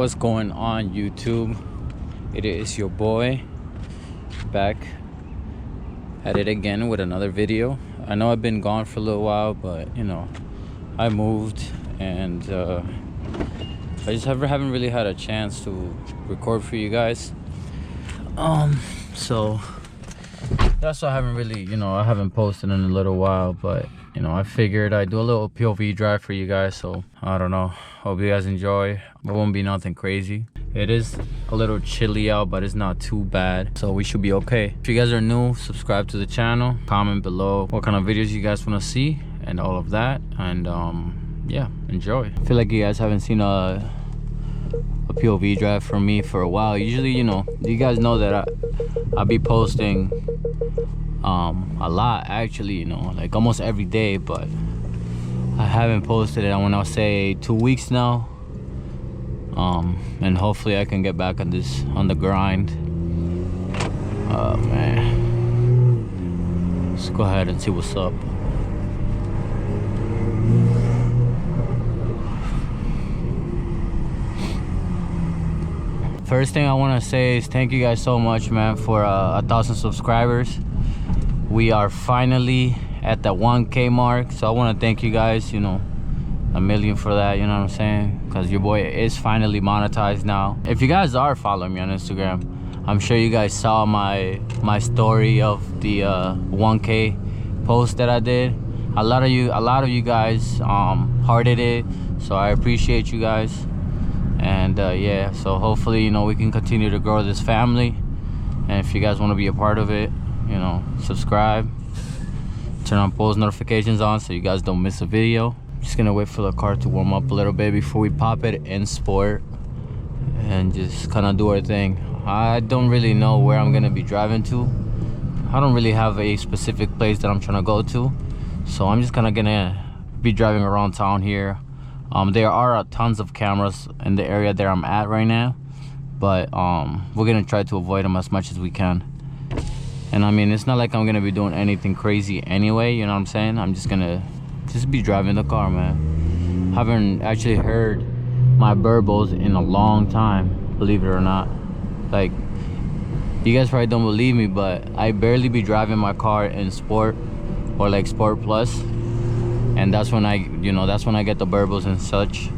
What's going on, YouTube? It is your boy back at it again with another video. I know I've been gone for a little while, but you know, I moved and I just haven't really had a chance to record for you guys. So that's why I haven't really, I haven't posted in a little while, but I figured I'd do a little POV drive for you guys. So I don't know, hope you guys enjoy. It won't be nothing crazy. It is a little chilly out, but it's not too bad, so we should be okay. If you guys are new, subscribe to the channel, comment below what kind of videos you guys want to see and all of that, and yeah, enjoy. I feel like you guys haven't seen a POV drive from me for a while. Usually, you guys know that I'll be posting a lot, actually, like almost every day, but I haven't posted it, I want to say 2 weeks now. And hopefully I can get back on the grind. Oh man, let's go ahead and see what's up. First thing I want to say is thank you guys so much, man, for 1,000 subscribers. We are finally at the 1K mark, so I want to thank you guys, a million for that, you know what I'm saying? Because your boy is finally monetized now. If you guys are following me on Instagram, I'm sure you guys saw my story of the 1K post that I did. A lot of you guys hearted it, so I appreciate you guys. And yeah, so hopefully we can continue to grow this family. And if you guys want to be a part of it, subscribe, turn on post notifications on so you guys don't miss a video. Just gonna wait for the car to warm up a little bit before we pop it in sport and just kind of do our thing. I don't really know where I'm gonna be driving to. I don't really have a specific place that I'm trying to go to, so I'm just kind of gonna be driving around town here. There are tons of cameras in the area that I'm at right now, but we're gonna try to avoid them as much as we can. And I mean, it's not like I'm gonna be doing anything crazy anyway, you know what I'm saying? I'm just gonna be driving the car, man. Haven't actually heard my burbles in a long time, believe it or not. Like, you guys probably don't believe me, but I barely be driving my car in sport or like sport plus, and that's when I get the burbles and such.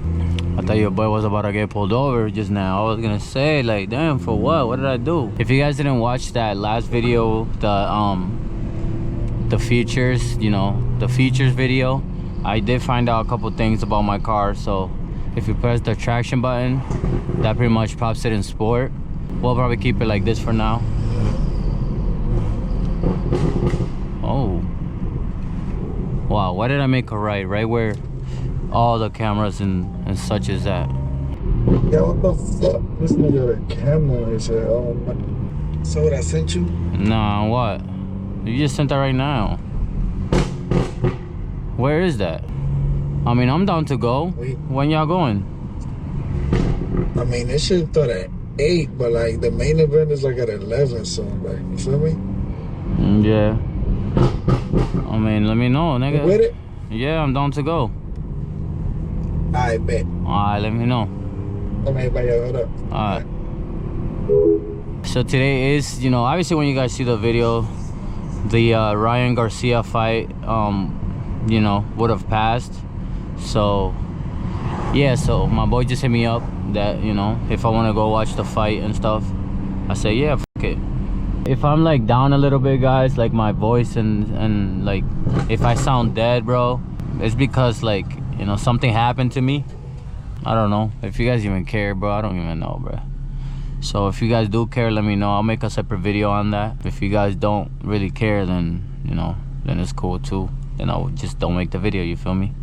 I thought your boy was about to get pulled over just now. I was gonna say, like, damn, for what did I do? If you guys didn't watch that last video, the features, the features video, I did find out a couple things about my car. So if you press the traction button, that pretty much pops it in sport. We'll probably keep it like this for now. Oh wow, why did I make a right where all the cameras and such is at? Yeah, what the fuck? This nigga got a camera is here. Oh my. So what I sent you? Nah, what? You just sent that right now. Where is that? I mean, I'm down to go. Wait. When y'all going? I mean, this shit start at 8, but like the main event is like at 11, so like, you feel me? Yeah. I mean, let me know, nigga. You with it? Yeah, I'm down to go. I bet. Alright, let me know. Let me everybody hold up. Alright. So today is, obviously when you guys see the video, the Ryan Garcia fight, would have passed. So yeah, so my boy just hit me up that, if I want to go watch the fight and stuff. I say, yeah, fuck it. If I'm like down a little bit, guys, like my voice and like if I sound dead, bro, it's because like, something happened to me. I don't know if you guys even care, bro. I don't even know, bro. So if you guys do care, let me know. I'll make a separate video on that. If you guys don't really care, then then it's cool too. Then I'll just don't make the video, you feel me?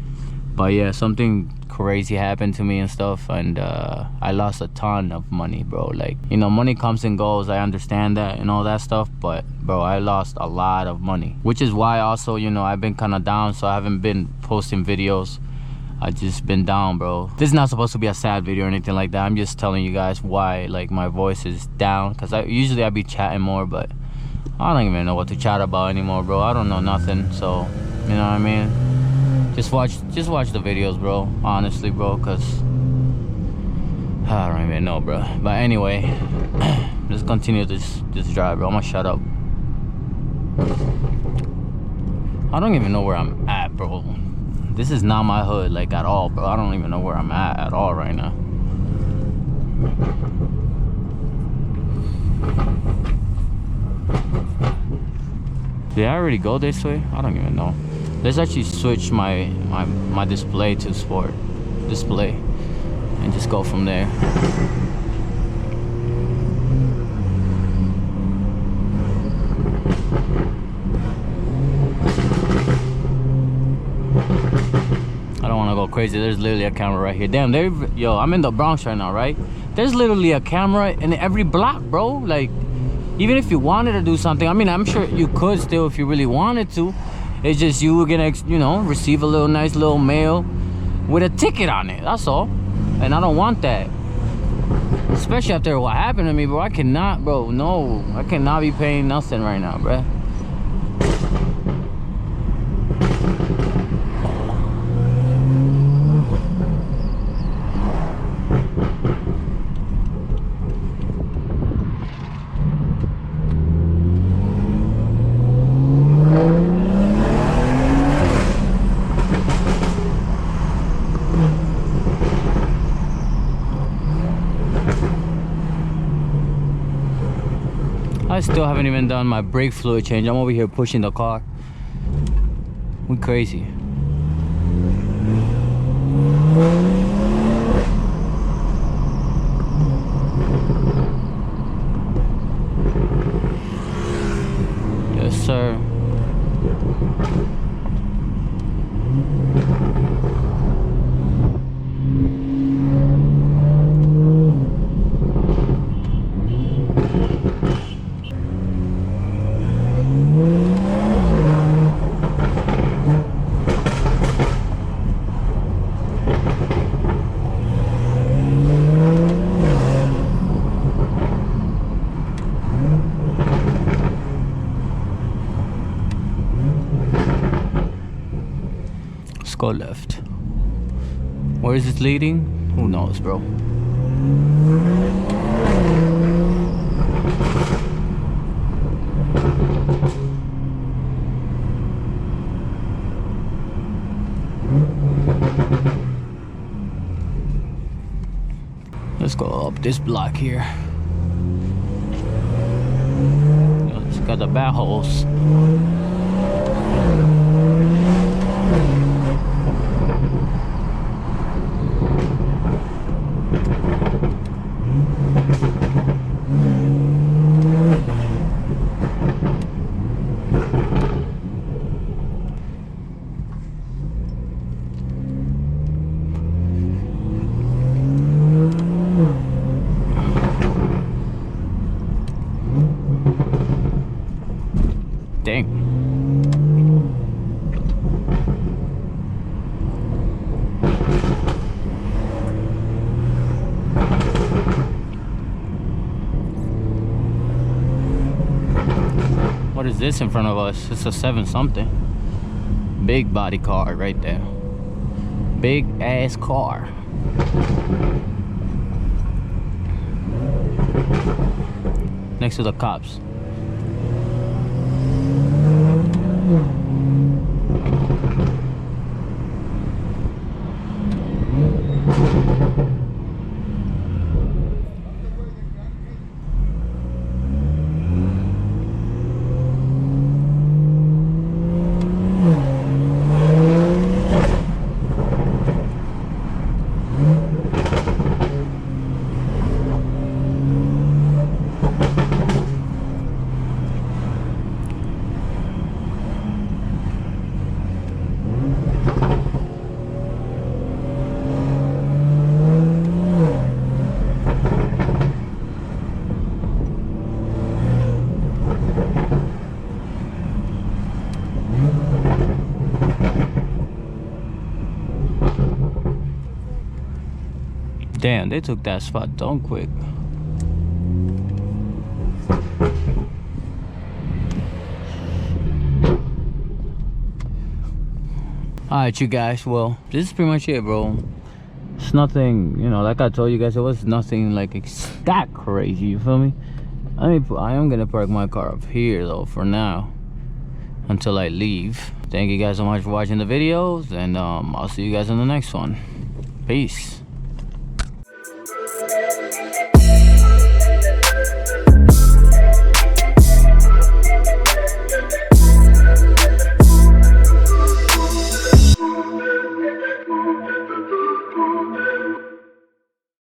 But yeah, something crazy happened to me and stuff, and I lost a ton of money, bro. Like, money comes and goes, I understand that and all that stuff, but bro, I lost a lot of money, which is why also, I've been kind of down, so I haven't been posting videos. I just been down, bro. This is not supposed to be a sad video or anything like that. I'm just telling you guys why, like, my voice is down, because usually I be chatting more, but I don't even know what to chat about anymore, bro. I don't know nothing, so you know what I mean? Just watch the videos, bro, honestly, bro, because I don't even know, bro. But anyway, let's continue this drive, bro. I'm gonna shut up. I don't even know where I'm at, bro. This is not my hood, like, at all, bro. I don't even know where I'm at all right now. Did I already go this way? I don't even know. Let's actually switch my display to sport display and just go from there. I don't want to go crazy. There's literally a camera right here. Damn, yo, I'm in the Bronx right now, right? There's literally a camera in every block, bro. Like, even if you wanted to do something, I mean, I'm sure you could still if you really wanted to. It's just you were gonna, you know, receive a little nice little mail with a ticket on it. That's all. And I don't want that. Especially after what happened to me, bro. I cannot, bro. No, I cannot be paying nothing right now, bro. I still haven't even done my brake fluid change. I'm over here pushing the car. We crazy. Yes, sir. Go left. Where is this leading? Who knows, bro? Let's go up this block here. It's got the bad holes. Dang. What is this in front of us? It's a 7 something. Big body car right there. Big ass car. Next to the cops. Damn, they took that spot done quick. Alright, you guys, well, this is pretty much it, bro. It's nothing, you know, like I told you guys, it was nothing like that crazy, you feel me? I am gonna park my car up here though for now until I leave. Thank you guys so much for watching the videos, and I'll see you guys in the next one. Peace.